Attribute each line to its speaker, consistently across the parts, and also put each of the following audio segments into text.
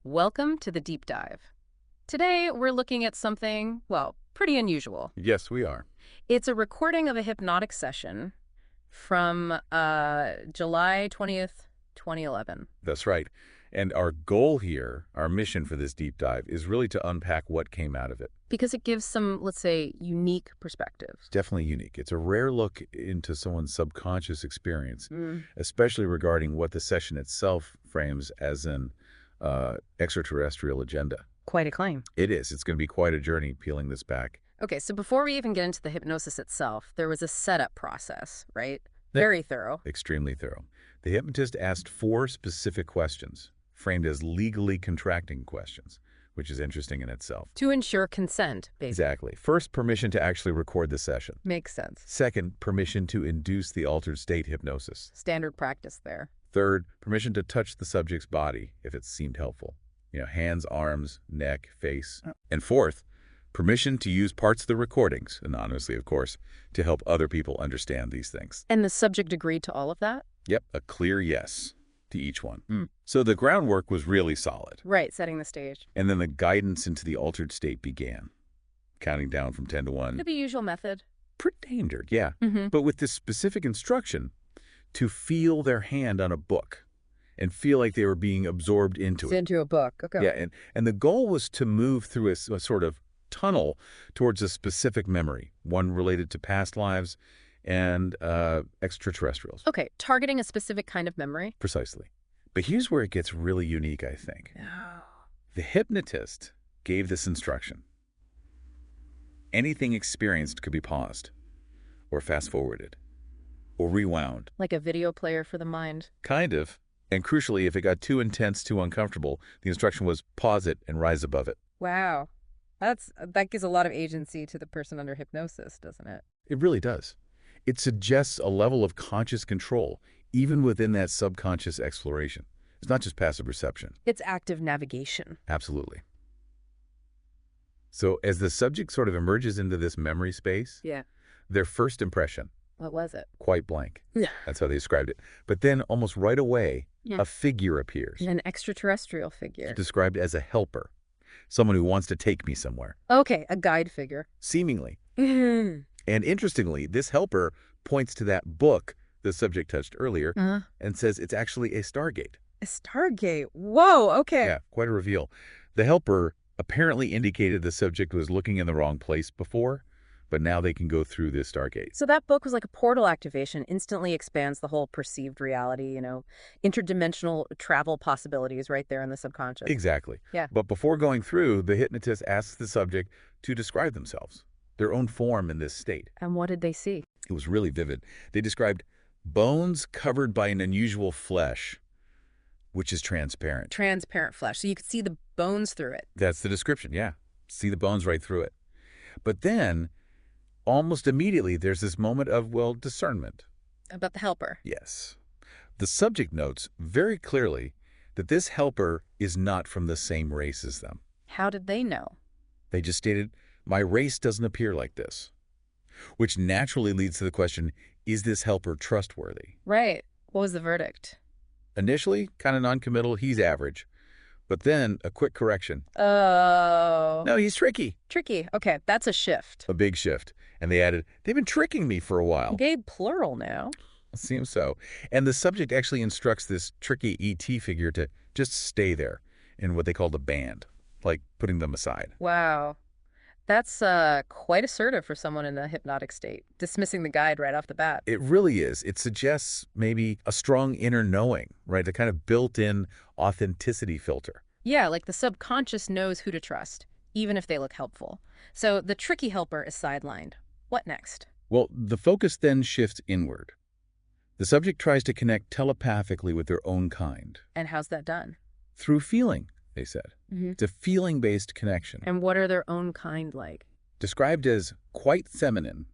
Speaker 1: Welcome to the deep dive. Today, we're looking at something, well, pretty unusual.
Speaker 2: Yes, we are.
Speaker 1: It's a recording of a hypnotic session from July 20th, 2011.
Speaker 2: That's right. And our goal here, our mission for this deep dive, is really to unpack what came out of it.
Speaker 1: Because it gives some, let's say, unique perspectives.
Speaker 2: Definitely unique. It's a rare look into someone's subconscious experience,
Speaker 1: Mm.
Speaker 2: especially regarding what the session itself frames as an extraterrestrial agenda.
Speaker 1: Quite a claim.
Speaker 2: It is. It's going to be quite a journey peeling this back.
Speaker 1: Okay, so before we even get into the hypnosis itself, there was a setup process, right?
Speaker 2: Yeah.
Speaker 1: Very thorough.
Speaker 2: Extremely thorough. The hypnotist asked 4 specific questions, framed as legally contracting questions, which is interesting in itself.
Speaker 1: To ensure consent, basically.
Speaker 2: Exactly. First, permission to actually record the session.
Speaker 1: Makes sense.
Speaker 2: Second, permission to induce the altered state hypnosis.
Speaker 1: Standard practice there.
Speaker 2: Third, permission to touch the subject's body if it seemed helpful. Hands, arms, neck, face. And fourth, permission to use parts of the recordings, anonymously of course, to help other people understand these things.
Speaker 1: And the subject agreed to all of that?
Speaker 2: Yep, a clear yes to each one. So the groundwork was really solid.
Speaker 1: Right, setting the stage.
Speaker 2: And then the guidance into the altered state began, counting down from 10 to 1.
Speaker 1: The usual method.
Speaker 2: Pretty standard, yeah.
Speaker 1: Mm-hmm.
Speaker 2: But with this specific instruction to feel their hand on a book and feel like they were being absorbed into it.
Speaker 1: Into a book. Okay.
Speaker 2: Yeah, and the goal was to move through a sort of tunnel towards a specific memory, one related to past lives and extraterrestrials.
Speaker 1: Okay, targeting a specific kind of memory.
Speaker 2: Precisely. But here's where it gets really unique, I think. The hypnotist gave this instruction. Anything experienced could be paused or fast-forwarded or rewound.
Speaker 1: Like a video player for the mind.
Speaker 2: Kind of. And crucially, if it got too intense, too uncomfortable, the instruction was pause it and rise above it.
Speaker 1: Wow. That gives a lot of agency to the person under hypnosis, doesn't it?
Speaker 2: It really does. It suggests a level of conscious control, even within that subconscious exploration. It's not just passive perception.
Speaker 1: It's active navigation.
Speaker 2: Absolutely. So as the subject sort of emerges into this memory space,
Speaker 1: Yeah.
Speaker 2: their first impression,
Speaker 1: What was it?
Speaker 2: quite blank.
Speaker 1: Yeah.
Speaker 2: That's how they described it. But then almost right away,
Speaker 1: Yeah.
Speaker 2: a figure appears,
Speaker 1: An extraterrestrial figure.
Speaker 2: described as a helper, someone who wants to take me somewhere,
Speaker 1: Okay, a guide figure.
Speaker 2: seemingly.
Speaker 1: Uh-huh.
Speaker 2: And interestingly, this helper points to that book the subject touched earlier and says it's actually a Stargate.
Speaker 1: A Stargate. Whoa, okay.
Speaker 2: Yeah, quite a reveal. The helper apparently indicated the subject was looking in the wrong place before, but now they can go through this Stargate.
Speaker 1: So that book was like a portal activation, instantly expands the whole perceived reality, interdimensional travel possibilities right there in the subconscious.
Speaker 2: Exactly.
Speaker 1: Yeah.
Speaker 2: But before going through, the hypnotist asks the subject to describe themselves, their own form in this state.
Speaker 1: And what did they see?
Speaker 2: It was really vivid. They described bones covered by an unusual flesh, which is transparent.
Speaker 1: Transparent flesh. So you could see the bones through it.
Speaker 2: That's the description, yeah. See the bones right through it. But then, almost immediately, there's this moment of, discernment.
Speaker 1: About the helper.
Speaker 2: Yes. The subject notes very clearly that this helper is not from the same race as them.
Speaker 1: How did they know?
Speaker 2: They just stated, my race doesn't appear like this. Which naturally leads to the question, is this helper trustworthy?
Speaker 1: Right. What was the verdict?
Speaker 2: Initially, kind of non-committal, he's average. But then, a quick correction.
Speaker 1: Oh.
Speaker 2: No, he's tricky.
Speaker 1: Tricky. Okay, that's a shift.
Speaker 2: A big shift. And they added, they've been tricking me for a while.
Speaker 1: Gay plural now.
Speaker 2: Seems so. And the subject actually instructs this tricky ET figure to just stay there in what they call the band, like putting them aside.
Speaker 1: Wow. That's quite assertive for someone in a hypnotic state, dismissing the guide right off the bat.
Speaker 2: It really is. It suggests maybe a strong inner knowing, right? A kind of built-in authenticity filter.
Speaker 1: Yeah, like the subconscious knows who to trust, even if they look helpful. So the tricky helper is sidelined. What next?
Speaker 2: Well, the focus then shifts inward. The subject tries to connect telepathically with their own kind.
Speaker 1: And how's that done?
Speaker 2: Through feeling, they said.
Speaker 1: Mm-hmm.
Speaker 2: It's a feeling-based connection.
Speaker 1: And what are their own kind like?
Speaker 2: Described as quite feminine.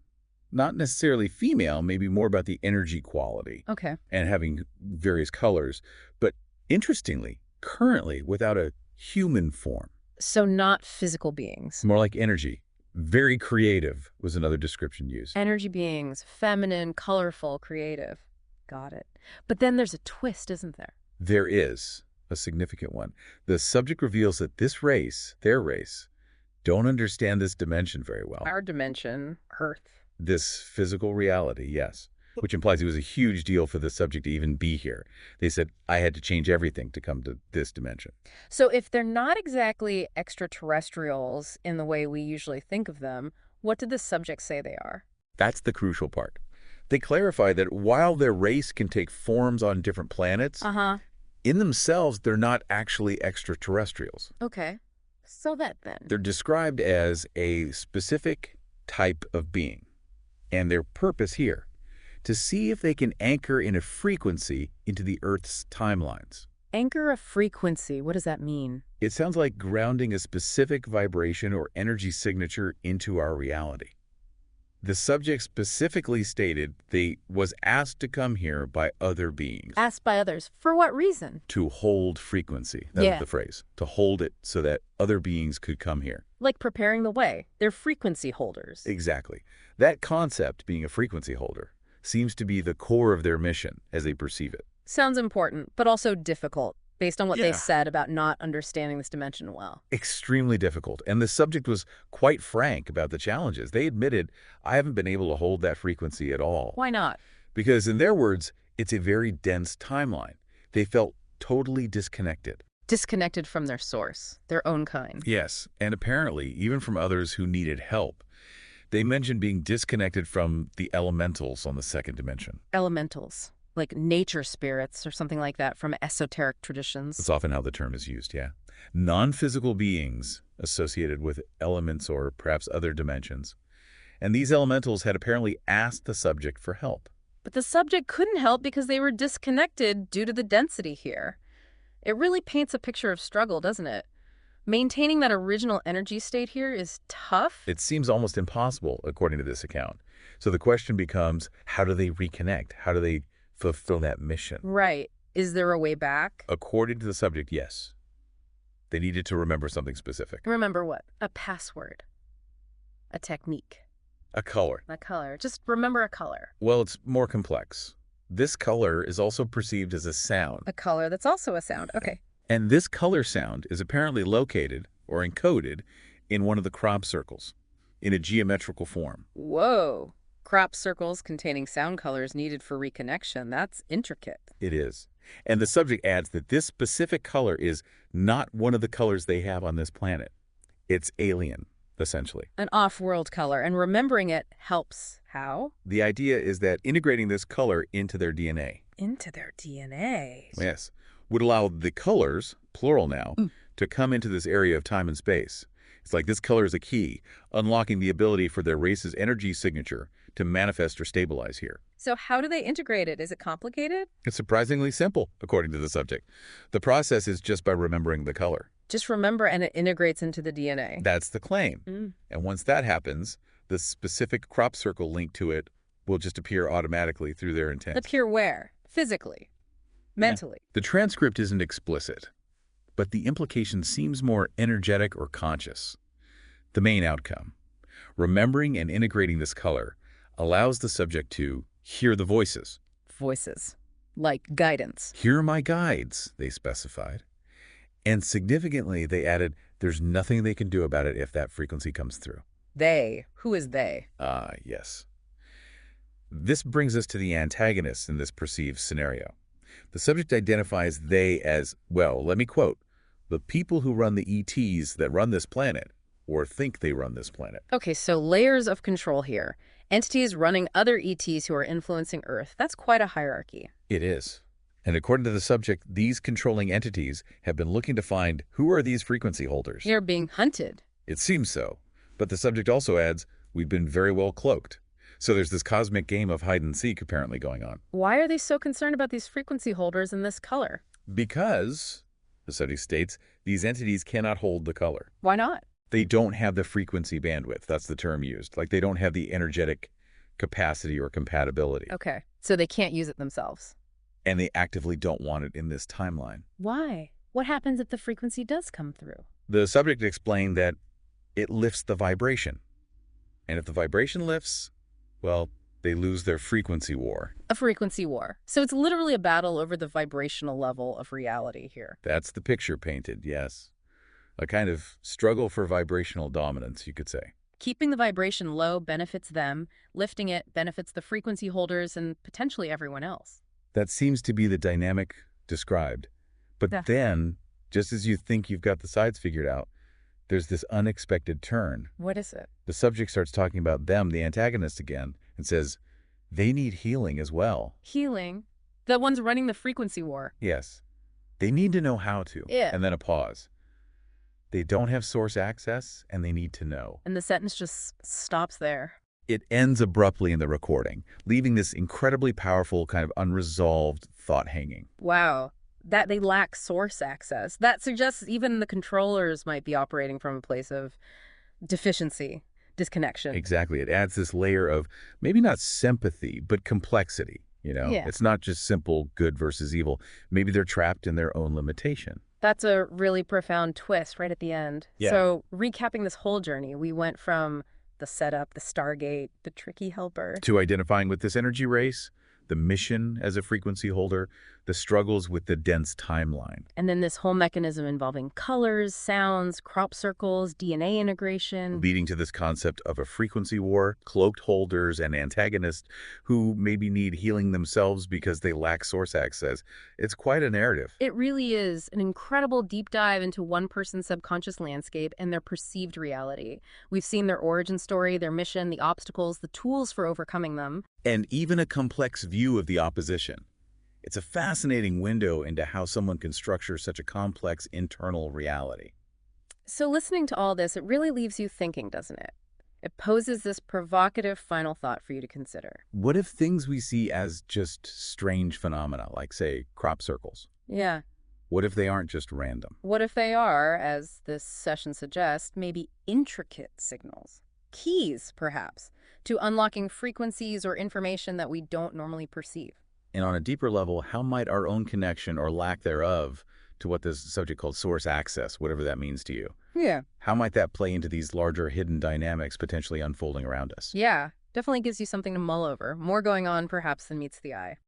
Speaker 2: Not necessarily female, maybe more about the energy quality.
Speaker 1: Okay.
Speaker 2: And having various colors. But interestingly, currently without a human form.
Speaker 1: So not physical beings.
Speaker 2: More like energy. Very creative was another description used.
Speaker 1: Energy beings, feminine, colorful, creative. Got it. But then there's a twist, isn't there?
Speaker 2: There is. a significant one. The subject reveals that this race, their race, don't understand this dimension very well.
Speaker 1: Our dimension, Earth.
Speaker 2: This physical reality, yes, which implies it was a huge deal for the subject to even be here. They said, I had to change everything to come to this dimension.
Speaker 1: So if they're not exactly extraterrestrials in the way we usually think of them, what did the subject say they are?
Speaker 2: That's the crucial part. They clarify that while their race can take forms on different planets, in themselves, they're not actually extraterrestrials.
Speaker 1: Okay. So that then.
Speaker 2: They're described as a specific type of being. And their purpose here, to see if they can anchor in a frequency into the Earth's timelines.
Speaker 1: Anchor a frequency. What does that mean?
Speaker 2: It sounds like grounding a specific vibration or energy signature into our reality. The subject specifically stated they was asked to come here by other beings.
Speaker 1: Asked by others. For what reason?
Speaker 2: To hold frequency. That was the phrase. To hold it so that other beings could come here.
Speaker 1: Like preparing the way. They're frequency holders.
Speaker 2: Exactly. That concept, being a frequency holder, seems to be the core of their mission as they perceive it.
Speaker 1: Sounds important, but also difficult, based on what they said about not understanding this dimension well.
Speaker 2: Extremely difficult. And the subject was quite frank about the challenges. They admitted, I haven't been able to hold that frequency at all.
Speaker 1: Why not?
Speaker 2: Because in their words, it's a very dense timeline. They felt totally disconnected.
Speaker 1: Disconnected from their source, their own kind.
Speaker 2: Yes, and apparently even from others who needed help. They mentioned being disconnected from the elementals on the second dimension.
Speaker 1: Elementals. Like nature spirits or something like that from esoteric traditions.
Speaker 2: That's often how the term is used, yeah. Non-physical beings associated with elements or perhaps other dimensions. And these elementals had apparently asked the subject for help.
Speaker 1: But the subject couldn't help because they were disconnected due to the density here. It really paints a picture of struggle, doesn't it? Maintaining that original energy state here is tough.
Speaker 2: It seems almost impossible, according to this account. So the question becomes, how do they reconnect? How do they fulfill that mission?
Speaker 1: Right. Is there a way back?
Speaker 2: According to the subject, yes. They needed to remember something specific.
Speaker 1: Remember what? A password. A technique.
Speaker 2: A color.
Speaker 1: A color. Just remember a color.
Speaker 2: Well, it's more complex. This color is also perceived as a sound.
Speaker 1: A color that's also a sound. Okay.
Speaker 2: And this color sound is apparently located or encoded in one of the crop circles in a geometrical form.
Speaker 1: Whoa. Crop circles containing sound colors needed for reconnection. That's intricate.
Speaker 2: It is. And the subject adds that this specific color is not one of the colors they have on this planet. It's alien, essentially.
Speaker 1: An off-world color, and remembering it helps. How?
Speaker 2: The idea is that integrating this color into their DNA.
Speaker 1: Into their DNA?
Speaker 2: Yes. Would allow the colors, plural now, to come into this area of time and space. It's like this color is a key, unlocking the ability for their race's energy signature to manifest or stabilize here.
Speaker 1: So how do they integrate it? Is it complicated?
Speaker 2: It's surprisingly simple, according to the subject. The process is just by remembering the color.
Speaker 1: Just remember and it integrates into the DNA.
Speaker 2: That's the claim. And once that happens, the specific crop circle linked to it will just appear automatically through their intent.
Speaker 1: Appear where? Physically? Mentally?
Speaker 2: The transcript isn't explicit, but the implication seems more energetic or conscious. The main outcome, remembering and integrating this color, allows the subject to hear the voices.
Speaker 1: Voices. Like guidance.
Speaker 2: Here are my guides, they specified. And significantly, they added, there's nothing they can do about it if that frequency comes through.
Speaker 1: They. Who is they?
Speaker 2: Yes. This brings us to the antagonists in this perceived scenario. The subject identifies they as, well, let me quote, the people who run the ETs that run this planet, or think they run this planet.
Speaker 1: Okay, so layers of control here. Entities running other ETs who are influencing Earth. That's quite a hierarchy.
Speaker 2: It is. And according to the subject, these controlling entities have been looking to find who are these frequency holders.
Speaker 1: They're being hunted.
Speaker 2: It seems so. But the subject also adds, we've been very well cloaked. So there's this cosmic game of hide and seek apparently going on.
Speaker 1: Why are they so concerned about these frequency holders in this color?
Speaker 2: Because, the subject states, these entities cannot hold the color.
Speaker 1: Why not?
Speaker 2: They don't have the frequency bandwidth. That's the term used. Like they don't have the energetic capacity or compatibility.
Speaker 1: Okay, so they can't use it themselves.
Speaker 2: And they actively don't want it in this timeline.
Speaker 1: Why? What happens if the frequency does come through?
Speaker 2: The subject explained that it lifts the vibration. And if the vibration lifts, well, They lose their frequency war.
Speaker 1: A frequency war. So it's literally a battle over the vibrational level of reality here.
Speaker 2: That's the picture painted, yes. A kind of struggle for vibrational dominance, you could say.
Speaker 1: Keeping the vibration low benefits them, lifting it benefits the frequency holders and potentially everyone else.
Speaker 2: That seems to be the dynamic described. But
Speaker 1: Yeah.
Speaker 2: then, just as you think you've got the sides figured out, there's this unexpected turn.
Speaker 1: What is it?
Speaker 2: The subject starts talking about them, the antagonist again, and says they need healing as well.
Speaker 1: Healing. The ones running the frequency war.
Speaker 2: Yes. They need to know how to.
Speaker 1: Yeah.
Speaker 2: And then a pause. They don't have source access, and they need to know.
Speaker 1: And the sentence just stops there.
Speaker 2: It ends abruptly in the recording, leaving this incredibly powerful kind of unresolved thought hanging.
Speaker 1: Wow. That they lack source access. That suggests even the controllers might be operating from a place of deficiency, disconnection.
Speaker 2: Exactly. It adds this layer of maybe not sympathy, but complexity.
Speaker 1: Yeah.
Speaker 2: It's not just simple good versus evil. Maybe they're trapped in their own limitation.
Speaker 1: That's a really profound twist right at the end.
Speaker 2: Yeah.
Speaker 1: So recapping this whole journey, we went from the setup, the Stargate, the tricky helper.
Speaker 2: To identifying with this energy race, the mission as a frequency holder, the struggles with the dense timeline.
Speaker 1: And then this whole mechanism involving colors, sounds, crop circles, DNA integration.
Speaker 2: Leading to this concept of a frequency war, cloaked holders and antagonists who maybe need healing themselves because they lack source access. It's quite a narrative.
Speaker 1: It really is an incredible deep dive into one person's subconscious landscape and their perceived reality. We've seen their origin story, their mission, the obstacles, the tools for overcoming them.
Speaker 2: And even a complex view of the opposition. It's a fascinating window into how someone can structure such a complex internal reality.
Speaker 1: So listening to all this, it really leaves you thinking, doesn't it? It poses this provocative final thought for you to consider.
Speaker 2: What if things we see as just strange phenomena, like, say, crop circles?
Speaker 1: Yeah.
Speaker 2: What if they aren't just random?
Speaker 1: What if they are, as this session suggests, maybe intricate signals? Keys, perhaps, to unlocking frequencies or information that we don't normally perceive.
Speaker 2: And on a deeper level, how might our own connection or lack thereof to what this subject called source access, whatever that means to you,
Speaker 1: Yeah.
Speaker 2: how might that play into these larger hidden dynamics potentially unfolding around us?
Speaker 1: Yeah, definitely gives you something to mull over. More going on, perhaps, than meets the eye.